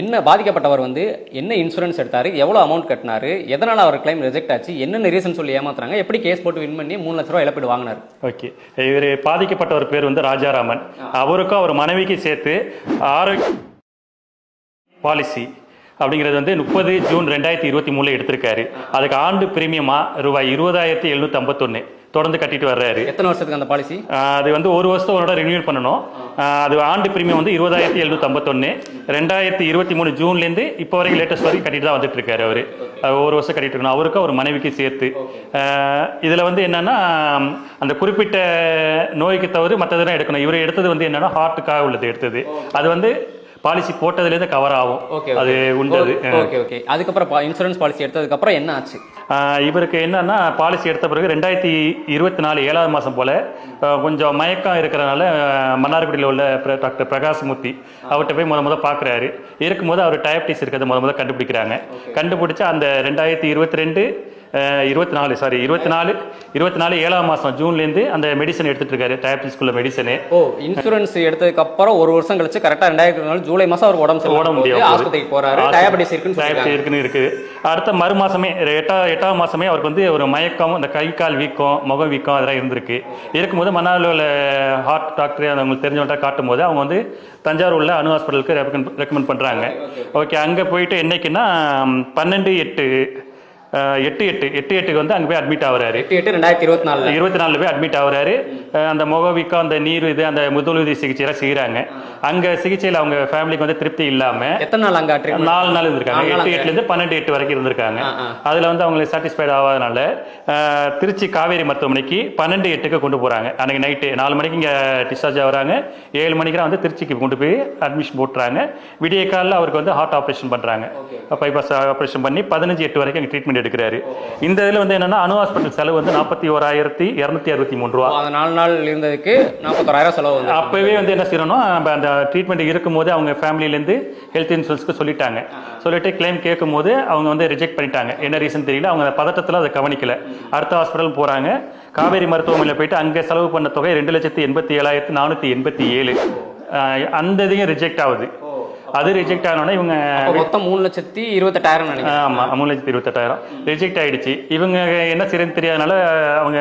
என்ன பாதிக்கப்பட்டவர் வந்து என்ன இன்சூரன்ஸ் எடுத்தாரு, எவ்வளோ அமௌண்ட் கட்டினாரு, எதனால் அவர் கிளைம் ரிஜெக்ட் ஆச்சு, என்னென்ன ரீசன் சொல்லி ஏமாத்துறாங்க, எப்படி கேஸ் போட்டு வின் பண்ணி 3 லட்ச ரூபா இழப்பீடு வாங்கினார்? ஓகே, இவர் பாதிக்கப்பட்டவர் பேர் வந்து ராஜாராமன். அவருக்கும் அவர் மனைவிக்கு சேர்த்து ஆரோக்கிய பாலிசி அப்படிங்கிறது வந்து 30 ஜூன் 2023 எடுத்திருக்காரு. அதுக்கு ஆண்டு பிரீமியமாக ரூபாய் 20,751 தொடர்ந்து கட்டிட்டு வர்றாரு. எத்தனை வருஷத்துக்கு அந்த பாலிசி? அது வந்து ஒரு வருஷத்தோட ரினியூல் பண்ணணும். அது ஆண்டு பிரீமியம் வந்து 20,751. 2023 ஜூன்லேருந்து இப்போ வரைக்கும் லேட்டஸ்ட் வரைக்கும் கட்டிட்டு தான் வந்துட்டு இருக்காரு. அவர் ஒரு வருஷம் கட்டிட்டு இருக்கணும், அவருக்கும் அவர் மனைவிக்கு சேர்த்து. இதில் வந்து என்னன்னா, அந்த குறிப்பிட்ட நோய்க்கு தவிர மற்றதெல்லாம் எடுக்கணும். இவர் எடுத்தது வந்து என்னன்னா ஹார்ட்டுக்காக உள்ளது எடுத்தது. அது வந்து பாலிசி போட்டதுலேருந்து கவர் ஆகும். அது உண்டது. Okay okay. அதுக்கப்புறம் இன்சூரன்ஸ் பாலிசி எடுத்ததுக்கப்புறம் என்ன ஆச்சு? இவருக்கு என்னன்னா, பாலிசி எடுத்த பிறகு 2024 7ஆவது மாதம் போல் கொஞ்சம் மயக்கம் இருக்கிறனால மன்னார்குடியில் உள்ள டாக்டர் பிரகாஷ்மூர்த்தி அவர்கிட்ட போய் முத பார்க்குறாரு. இருக்கும்போது அவர் டயபிட்டிஸ் இருக்கிறத முத கண்டுபிடிக்கிறாங்க. கண்டுபிடிச்சா அந்த 2024 7ஆம் மாதம் ஜூன்லேருந்து அந்த மெடிசன் எடுத்துட்டு இருக்காரு, டயபிட்டிஸ்குள்ள மெடிசனு. இன்சூரன்ஸ் எடுத்ததுக்கு அப்புறம் ஒரு வருஷம் கழிச்சு கரெக்டாக 2024 ஜூலை மாதம் அவர் உடம்பு முடியாது, ஆஸ்பத்திரிக்கு போறாரு, டயபிட்டிஸ் இருக்குன்னு இருக்குது. அடுத்த மறு மாசமே 8ஆம் மாசமே அவருக்கு வந்து ஒரு மயக்கம், அந்த கை கால் வீக்கம், முகம் வீக்கம் அதெல்லாம் இருந்திருக்கு. இருக்கும்போது மன்னாரில் உள்ள ஹார்ட் டாக்டர் அவங்களுக்கு தெரிஞ்சவன்ட்ட காட்டும் போது அவங்க வந்து தஞ்சாவூர் உள்ள அணு ஹாஸ்பிட்டலுக்கு ரெக்கமெண்ட் பண்ணுறாங்க. ஓகே, அங்கே போயிட்டு என்னைக்குன்னா 12/8 வந்து அங்கே போய் அட்மிட் ஆகுறாரு. 2024 போய் அட்மிட் ஆகுறாரு. அந்த முகவீக்கம், அந்த நீர் இது, அந்த முதலுதவி சிகிச்சையெல்லாம் செய்கிறாங்க. அங்கே சிகிச்சையில் அவங்க ஃபேமிலிக்கு வந்து திருப்தி இல்லாமல் எத்தனை நாள் அங்கே 4 நாள் இருந்திருக்காங்க. 8/8லேருந்து 12/8 வரைக்கும் இருந்திருக்காங்க. அதில் வந்து அவங்களுக்கு சாட்டிஸ்ஃபைட் ஆகாதனால திருச்சி காவேரி மருத்துவமனைக்கு 12/8க்கு கொண்டு போகிறாங்க. அன்றைக்கி நைட்டு 4 மணிக்கு இங்கே டிஸ்சார்ஜ் ஆகிறாங்க. 7 மணிக்கு வந்து திருச்சிக்கு கொண்டு போய் அட்மிஷன் போட்டுறாங்க. விடிய காலில் அவருக்கு வந்து ஹார்ட் ஆப்ரேஷன் பண்ணுறாங்க. பைபாஸ் ஆப்ரேஷன் பண்ணி 15/8 வரைக்கும் அங்கே ட்ரீட்மெண்ட் எடுக்கிறாரு. இந்த இதில் வந்து என்னன்னா, அணு ஹாஸ்பிட்டல் செலவு வந்து 41,263 ரூபா. 4 நாள் இருந்ததுக்கு 41,000 செலவு. அப்பவே வந்து என்ன செய்யணும், அந்த ட்ரீட்மெண்ட் இருக்கும்போது அவங்க ஃபேமிலியிலேருந்து ஹெல்த் இன்சூரன்ஸ்க்கு சொல்லிட்டு கிளைம் கேட்கும் போது அவங்க வந்து ரிஜெக்ட் பண்ணிட்டாங்க. என்ன ரீசன் தெரியல. அவங்க பதட்டத்தில் அதை கவனிக்கல. அடுத்த ஹாஸ்பிட்டல் போறாங்க. காவேரி மருத்துவமனையில் போயிட்டு அங்கே செலவு பண்ண தொகை 2,87,487. அந்த இதையும் ரிஜெக்ட் ஆகுது. அது ரிஜெக்ட் ஆனோன்னா இவங்க மொத்தம் 3,28,000 நினைக்கிறேன். ஆமாம், 3,28,000 ரிஜெக்ட் ஆகிடுச்சு. இவங்க என்ன செய்யறதுன்னு தெரியாதனால அவங்க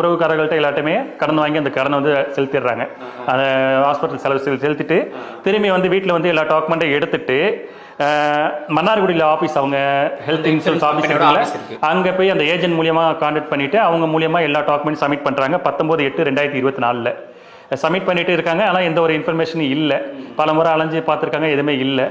உறவுக்காரர்கள்ட்ட எல்லாத்தையுமே கடன் வாங்கி அந்த கடனை வந்து செலுத்திடுறாங்க. அந்த ஹாஸ்பிட்டல் செலவு செலுத்திட்டு திரும்பி வந்து வீட்டில் வந்து எல்லா டாக்குமெண்ட்டையும் எடுத்துட்டு மன்னார்குடியில் ஆஃபீஸ், அவங்க ஹெல்த் இன்சூரன்ஸ் ஆஃபீஸ் இருக்குல்ல, அங்கே போய் அந்த ஏஜென்ட் மூலியமாக கான்டாக்ட் பண்ணிட்டு அவங்க மூலியமாக எல்லா டாக்குமெண்ட் சப்மிட் பண்ணுறாங்க. 19/8/2024 சப்மிட் பண்ணிட்டு இருக்காங்க. ஆனால் எந்த ஒரு இன்ஃபர்மேஷனும் இல்லை. பல முறை அலைஞ்சு பார்த்துருக்காங்க, எதுவுமே இல்லை.